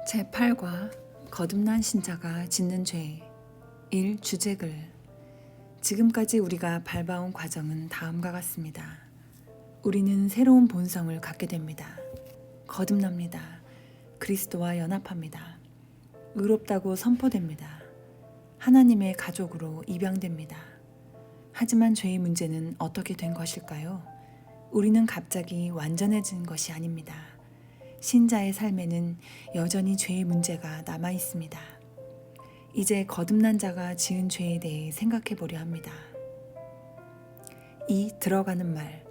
제8과 거듭난 신자가 짓는 죄 1. 주제글. 지금까지 우리가 밟아온 과정은 다음과 같습니다. 우리는 새로운 본성을 갖게 됩니다. 거듭납니다. 그리스도와 연합합니다. 의롭다고 선포됩니다. 하나님의 가족으로 입양됩니다. 하지만 죄의 문제는 어떻게 된 것일까요? 우리는 갑자기 완전해진 것이 아닙니다. 신자의 삶에는 여전히 죄의 문제가 남아 있습니다. 이제 거듭난 자가 지은 죄에 대해 생각해 보려 합니다. 이 들어가는 말.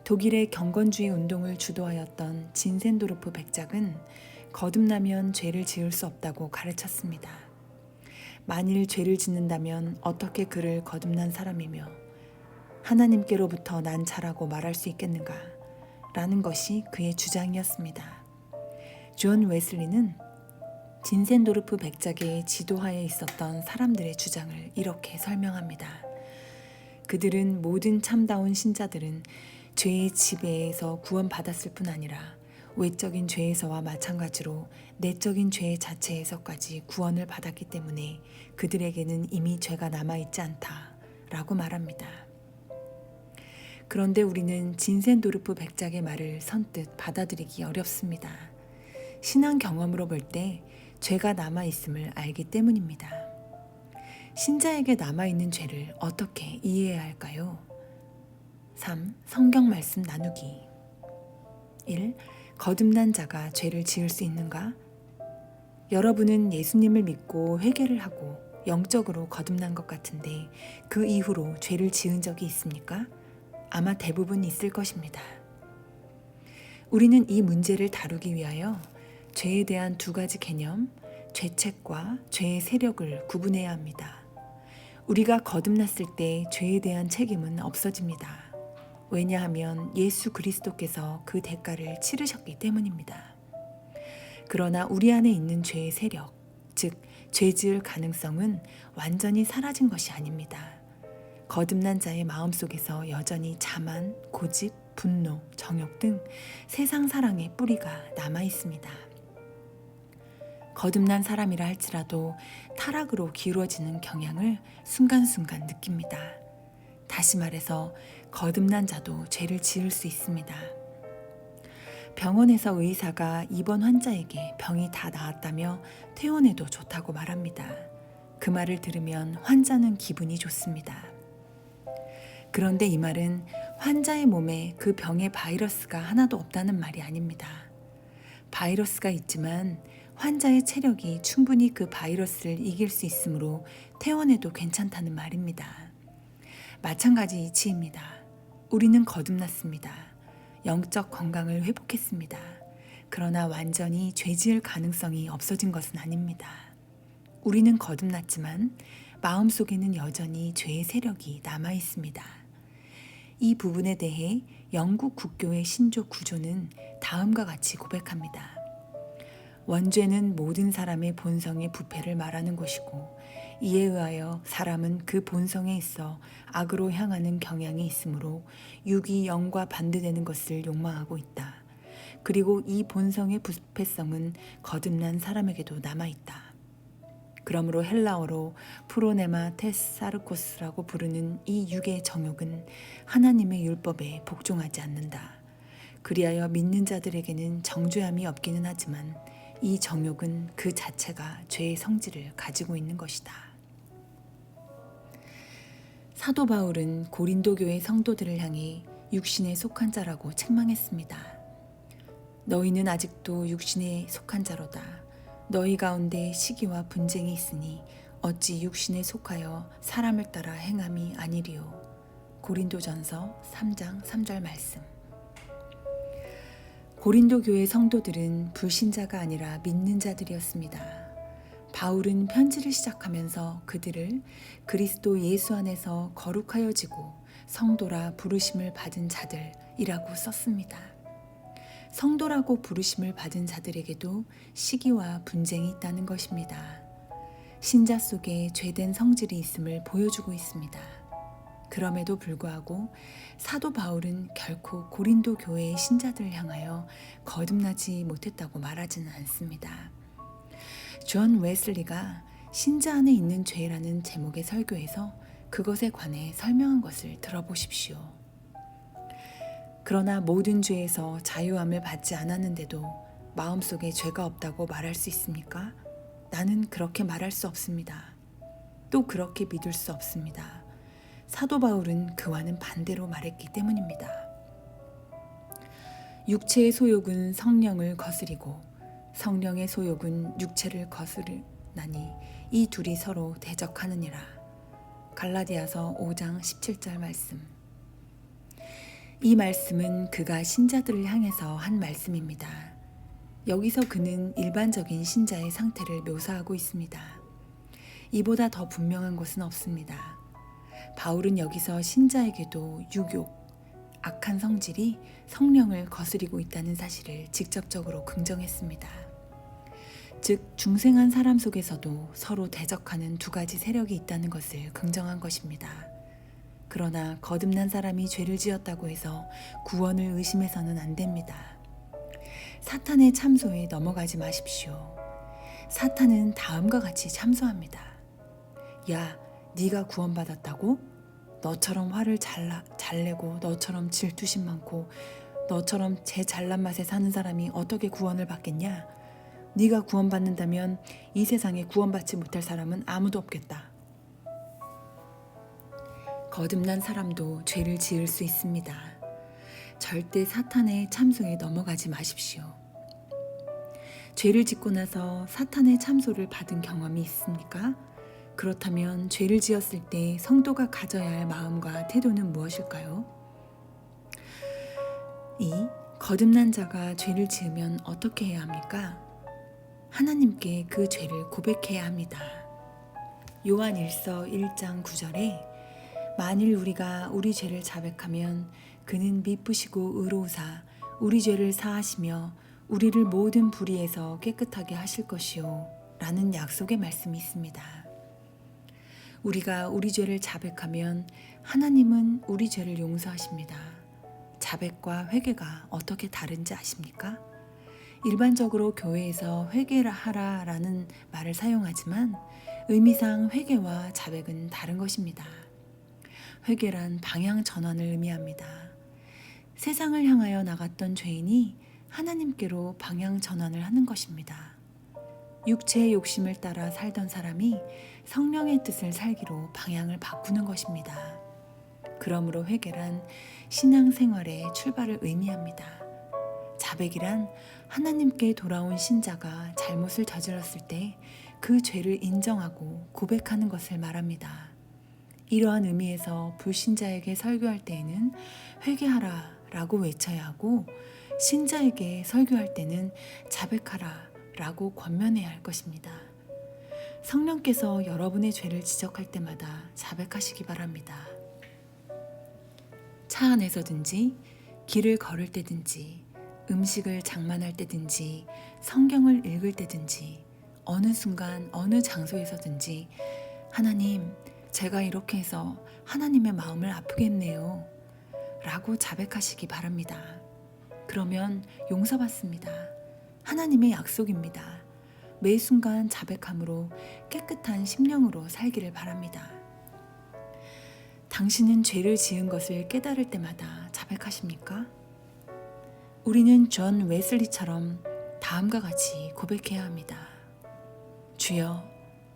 독일의 경건주의 운동을 주도하였던 진센도르프 백작은 거듭나면 죄를 지을 수 없다고 가르쳤습니다. 만일 죄를 짓는다면 어떻게 그를 거듭난 사람이며 하나님께로부터 난 자라고 말할 수 있겠는가? 라는 것이 그의 주장이었습니다. 존 웨슬리는 진센도르프 백작의 지도하에 있었던 사람들의 주장을 이렇게 설명합니다. 그들은 모든 참다운 신자들은 죄의 지배에서 구원받았을 뿐 아니라 외적인 죄에서와 마찬가지로 내적인 죄 자체에서까지 구원을 받았기 때문에 그들에게는 이미 죄가 남아있지 않다라고 말합니다. 그런데 우리는 진센도르프 백작의 말을 선뜻 받아들이기 어렵습니다. 신앙 경험으로 볼 때 죄가 남아있음을 알기 때문입니다. 신자에게 남아있는 죄를 어떻게 이해해야 할까요? 3. 성경 말씀 나누기. 1. 거듭난 자가 죄를 지을 수 있는가? 여러분은 예수님을 믿고 회개를 하고 영적으로 거듭난 것 같은데 그 이후로 죄를 지은 적이 있습니까? 아마 대부분 있을 것입니다. 우리는 이 문제를 다루기 위하여 죄에 대한 두 가지 개념, 죄책과 죄의 세력을 구분해야 합니다. 우리가 거듭났을 때 죄에 대한 책임은 없어집니다. 왜냐하면 예수 그리스도께서 그 대가를 치르셨기 때문입니다. 그러나 우리 안에 있는 죄의 세력, 즉 죄 지을 가능성은 완전히 사라진 것이 아닙니다. 거듭난 자의 마음속에서 여전히 자만, 고집, 분노, 정욕 등 세상 사랑의 뿌리가 남아 있습니다. 거듭난 사람이라 할지라도 타락으로 기울어지는 경향을 순간순간 느낍니다. 다시 말해서 거듭난 자도 죄를 지을 수 있습니다. 병원에서 의사가 입원 환자에게 병이 다 나았다며 퇴원해도 좋다고 말합니다. 그 말을 들으면 환자는 기분이 좋습니다. 그런데 이 말은 환자의 몸에 그 병의 바이러스가 하나도 없다는 말이 아닙니다. 바이러스가 있지만 환자의 체력이 충분히 그 바이러스를 이길 수 있으므로 퇴원해도 괜찮다는 말입니다. 마찬가지 이치입니다. 우리는 거듭났습니다. 영적 건강을 회복했습니다. 그러나 완전히 죄 지을 가능성이 없어진 것은 아닙니다. 우리는 거듭났지만 마음속에는 여전히 죄의 세력이 남아 있습니다. 이 부분에 대해 영국 국교의 신조 구조는 다음과 같이 고백합니다. 원죄는 모든 사람의 본성의 부패를 말하는 것이고 이에 의하여 사람은 그 본성에 있어 악으로 향하는 경향이 있으므로 육이 영과 반대되는 것을 욕망하고 있다. 그리고 이 본성의 부패성은 거듭난 사람에게도 남아있다. 그러므로 헬라어로 프로네마 테사르코스라고 부르는 이 육의 정욕은 하나님의 율법에 복종하지 않는다. 그리하여 믿는 자들에게는 정죄함이 없기는 하지만 이 정욕은 그 자체가 죄의 성질을 가지고 있는 것이다. 사도 바울은 고린도 교회 성도들을 향해 육신에 속한 자라고 책망했습니다. 너희는 아직도 육신에 속한 자로다. 너희 가운데 시기와 분쟁이 있으니 어찌 육신에 속하여 사람을 따라 행함이 아니리요. 고린도전서 3장 3절 말씀. 고린도 교회 성도들은 불신자가 아니라 믿는 자들이었습니다. 바울은 편지를 시작하면서 그들을 그리스도 예수 안에서 거룩하여지고 성도라 부르심을 받은 자들이라고 썼습니다. 성도라고 부르심을 받은 자들에게도 시기와 분쟁이 있다는 것입니다. 신자 속에 죄된 성질이 있음을 보여주고 있습니다. 그럼에도 불구하고 사도 바울은 결코 고린도 교회의 신자들을 향하여 거듭나지 못했다고 말하지는 않습니다. 존 웨슬리가 신자 안에 있는 죄라는 제목의 설교에서 그것에 관해 설명한 것을 들어보십시오. 그러나 모든 죄에서 자유함을 받지 않았는데도 마음속에 죄가 없다고 말할 수 있습니까? 나는 그렇게 말할 수 없습니다. 또 그렇게 믿을 수 없습니다. 사도 바울은 그와는 반대로 말했기 때문입니다. 육체의 소욕은 성령을 거스리고 성령의 소욕은 육체를 거스르나니 이 둘이 서로 대적하느니라. 갈라디아서 5장 17절 말씀. 이 말씀은 그가 신자들을 향해서 한 말씀입니다. 여기서 그는 일반적인 신자의 상태를 묘사하고 있습니다. 이보다 더 분명한 것은 없습니다. 바울은 여기서 신자에게도 유욕, 악한 성질이 성령을 거스리고 있다는 사실을 직접적으로 긍정했습니다. 즉 중생한 사람 속에서도 서로 대적하는 두 가지 세력이 있다는 것을 긍정한 것입니다. 그러나 거듭난 사람이 죄를 지었다고 해서 구원을 의심해서는 안 됩니다. 사탄의 참소에 넘어가지 마십시오. 사탄은 다음과 같이 참소합니다. 야, 네가 구원받았다고? 너처럼 화를 잘 내고 너처럼 질투심 많고 너처럼 제 잘난 맛에 사는 사람이 어떻게 구원을 받겠냐? 네가 구원받는다면 이 세상에 구원받지 못할 사람은 아무도 없겠다. 거듭난 사람도 죄를 지을 수 있습니다. 절대 사탄의 참소에 넘어가지 마십시오. 죄를 짓고 나서 사탄의 참소를 받은 경험이 있습니까? 그렇다면 죄를 지었을 때 성도가 가져야 할 마음과 태도는 무엇일까요? 2. 거듭난 자가 죄를 지으면 어떻게 해야 합니까? 하나님께 그 죄를 고백해야 합니다. 요한 1서 1장 9절에 만일 우리가 우리 죄를 자백하면 그는 미쁘시고 의로우사 우리 죄를 사하시며 우리를 모든 불의에서 깨끗하게 하실 것이요 라는 약속의 말씀이 있습니다. 우리가 우리 죄를 자백하면 하나님은 우리 죄를 용서하십니다. 자백과 회개가 어떻게 다른지 아십니까? 일반적으로 교회에서 회개하라 라는 말을 사용하지만 의미상 회개와 자백은 다른 것입니다. 회개란 방향 전환을 의미합니다. 세상을 향하여 나갔던 죄인이 하나님께로 방향 전환을 하는 것입니다. 육체의 욕심을 따라 살던 사람이 성령의 뜻을 살기로 방향을 바꾸는 것입니다. 그러므로 회개란 신앙생활의 출발을 의미합니다. 자백이란 하나님께 돌아온 신자가 잘못을 저질렀을 때 그 죄를 인정하고 고백하는 것을 말합니다. 이러한 의미에서 불신자에게 설교할 때에는 회개하라 라고 외쳐야 하고 신자에게 설교할 때는 자백하라 라고 권면해야 할 것입니다. 성령께서 여러분의 죄를 지적할 때마다 자백하시기 바랍니다. 차 안에서든지 길을 걸을 때든지 음식을 장만할 때든지 성경을 읽을 때든지 어느 순간 어느 장소에서든지 하나님, 제가 이렇게 해서 하나님의 마음을 아프게 했네요 라고 자백하시기 바랍니다. 그러면 용서받습니다. 하나님의 약속입니다. 매 순간 자백함으로 깨끗한 심령으로 살기를 바랍니다. 당신은 죄를 지은 것을 깨달을 때마다 자백하십니까? 우리는 존 웨슬리처럼 다음과 같이 고백해야 합니다. 주여,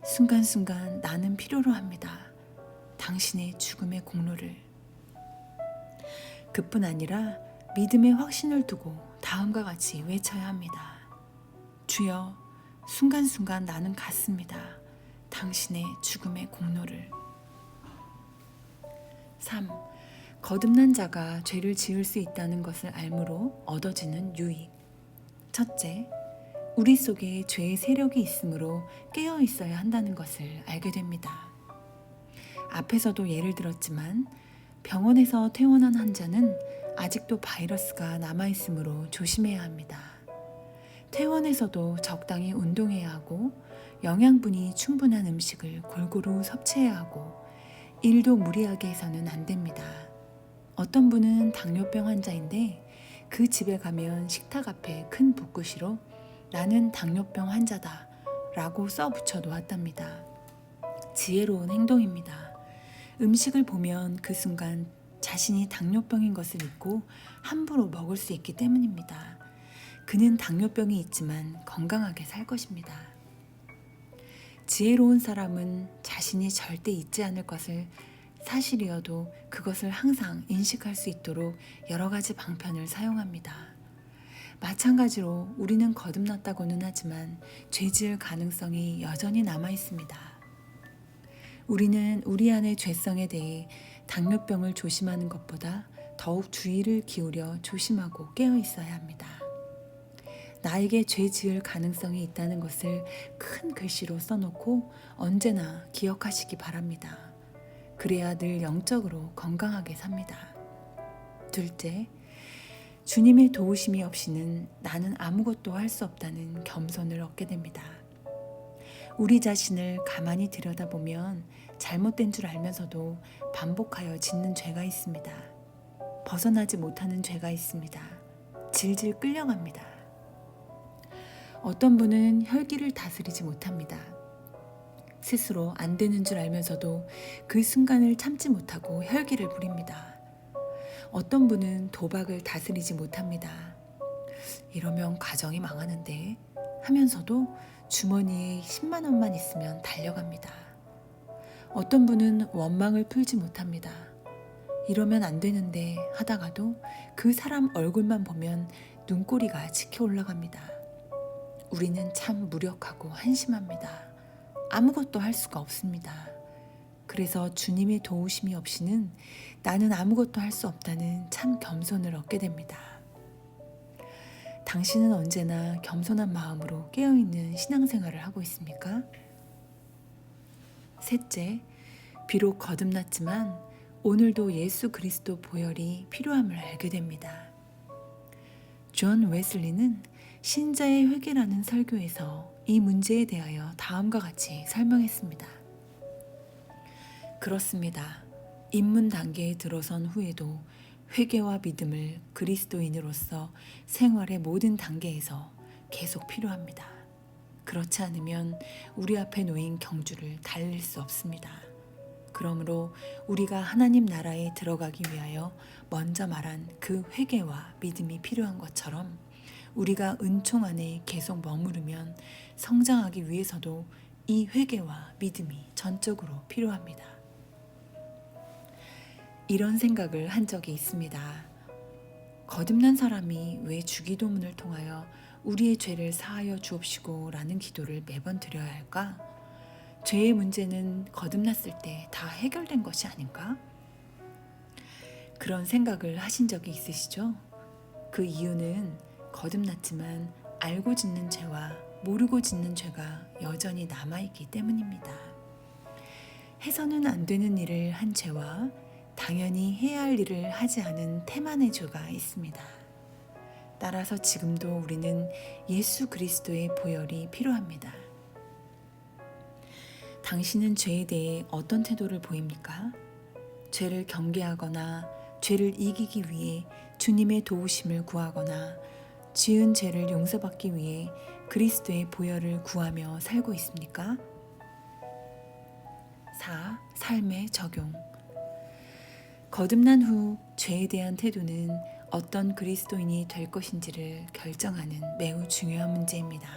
순간순간 나는 필요로 합니다. 당신의 죽음의 공로를. 그뿐 아니라 믿음의 확신을 두고 다음과 같이 외쳐야 합니다. 주여, 순간순간 나는 갖습니다. 당신의 죽음의 공로를. 3. 거듭난 자가 죄를 지을 수 있다는 것을 알므로 얻어지는 유익. 첫째, 우리 속에 죄의 세력이 있으므로 깨어 있어야 한다는 것을 알게 됩니다. 앞에서도 예를 들었지만 병원에서 퇴원한 환자는 아직도 바이러스가 남아있으므로 조심해야 합니다. 퇴원에서도 적당히 운동해야 하고 영양분이 충분한 음식을 골고루 섭취해야 하고 일도 무리하게 해서는 안 됩니다. 어떤 분은 당뇨병 환자인데 그 집에 가면 식탁 앞에 큰 붓글씨로 나는 당뇨병 환자다 라고 써 붙여 놓았답니다. 지혜로운 행동입니다. 음식을 보면 그 순간 자신이 당뇨병인 것을 잊고 함부로 먹을 수 있기 때문입니다. 그는 당뇨병이 있지만 건강하게 살 것입니다. 지혜로운 사람은 자신이 절대 잊지 않을 것을 사실이어도 그것을 항상 인식할 수 있도록 여러 가지 방편을 사용합니다. 마찬가지로 우리는 거듭났다고는 하지만 죄지을 가능성이 여전히 남아 있습니다. 우리는 우리 안의 죄성에 대해 당뇨병을 조심하는 것보다 더욱 주의를 기울여 조심하고 깨어 있어야 합니다. 나에게 죄 지을 가능성이 있다는 것을 큰 글씨로 써놓고 언제나 기억하시기 바랍니다. 그래야 늘 영적으로 건강하게 삽니다. 둘째, 주님의 도우심이 없이는 나는 아무것도 할 수 없다는 겸손을 얻게 됩니다. 우리 자신을 가만히 들여다보면 잘못된 줄 알면서도 반복하여 짓는 죄가 있습니다. 벗어나지 못하는 죄가 있습니다. 질질 끌려갑니다. 어떤 분은 혈기를 다스리지 못합니다. 스스로 안 되는 줄 알면서도 그 순간을 참지 못하고 혈기를 부립니다. 어떤 분은 도박을 다스리지 못합니다. 이러면 가정이 망하는데 하면서도 주머니에 10만 원만 있으면 달려갑니다. 어떤 분은 원망을 풀지 못합니다. 이러면 안 되는데 하다가도 그 사람 얼굴만 보면 눈꼬리가 치켜 올라갑니다. 우리는 참 무력하고 한심합니다. 아무것도 할 수가 없습니다. 그래서 주님의 도우심이 없이는 나는 아무것도 할 수 없다는 참 겸손을 얻게 됩니다. 당신은 언제나 겸손한 마음으로 깨어있는 신앙생활을 하고 있습니까? 셋째, 비록 거듭났지만 오늘도 예수 그리스도 보혈이 필요함을 알게 됩니다. 존 웨슬리는 신자의 회개라는 설교에서 이 문제에 대하여 다음과 같이 설명했습니다. 그렇습니다. 입문 단계에 들어선 후에도 회개와 믿음을 그리스도인으로서 생활의 모든 단계에서 계속 필요합니다. 그렇지 않으면 우리 앞에 놓인 경주를 달릴 수 없습니다. 그러므로 우리가 하나님 나라에 들어가기 위하여 먼저 말한 그 회개와 믿음이 필요한 것처럼 우리가 은총 안에 계속 머무르면 성장하기 위해서도 이 회개와 믿음이 전적으로 필요합니다. 이런 생각을 한 적이 있습니다. 거듭난 사람이 왜 주기도문을 통하여 우리의 죄를 사하여 주옵시고 라는 기도를 매번 드려야 할까? 죄의 문제는 거듭났을 때 다 해결된 것이 아닌가? 그런 생각을 하신 적이 있으시죠? 그 이유는 거듭났지만 알고 짓는 죄와 모르고 짓는 죄가 여전히 남아있기 때문입니다. 해서는 안 되는 일을 한 죄와 당연히 해야 할 일을 하지 않은 태만의 죄가 있습니다. 따라서 지금도 우리는 예수 그리스도의 보혈이 필요합니다. 당신은 죄에 대해 어떤 태도를 보입니까? 죄를 경계하거나 죄를 이기기 위해 주님의 도우심을 구하거나 지은 죄를 용서받기 위해 그리스도의 보혈을 구하며 살고 있습니까? 4. 삶의 적용. 거듭난 후 죄에 대한 태도는 어떤 그리스도인이 될 것인지를 결정하는 매우 중요한 문제입니다.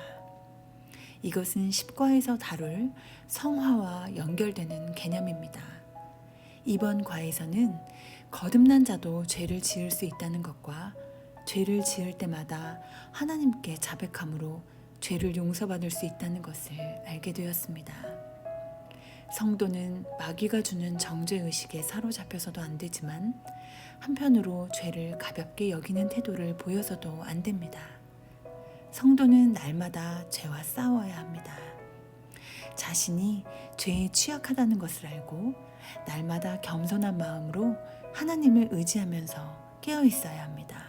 이것은 10과에서 다룰 성화와 연결되는 개념입니다. 이번 과에서는 거듭난 자도 죄를 지을 수 있다는 것과 죄를 지을 때마다 하나님께 자백함으로 죄를 용서받을 수 있다는 것을 알게 되었습니다. 성도는 마귀가 주는 정죄의식에 사로잡혀서도 안 되지만 한편으로 죄를 가볍게 여기는 태도를 보여서도 안 됩니다. 성도는 날마다 죄와 싸워야 합니다. 자신이 죄에 취약하다는 것을 알고 날마다 겸손한 마음으로 하나님을 의지하면서 깨어 있어야 합니다.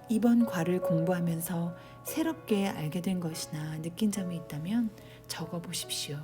이번 과를 공부하면서 새롭게 알게 된 것이나 느낀 점이 있다면 적어 보십시오.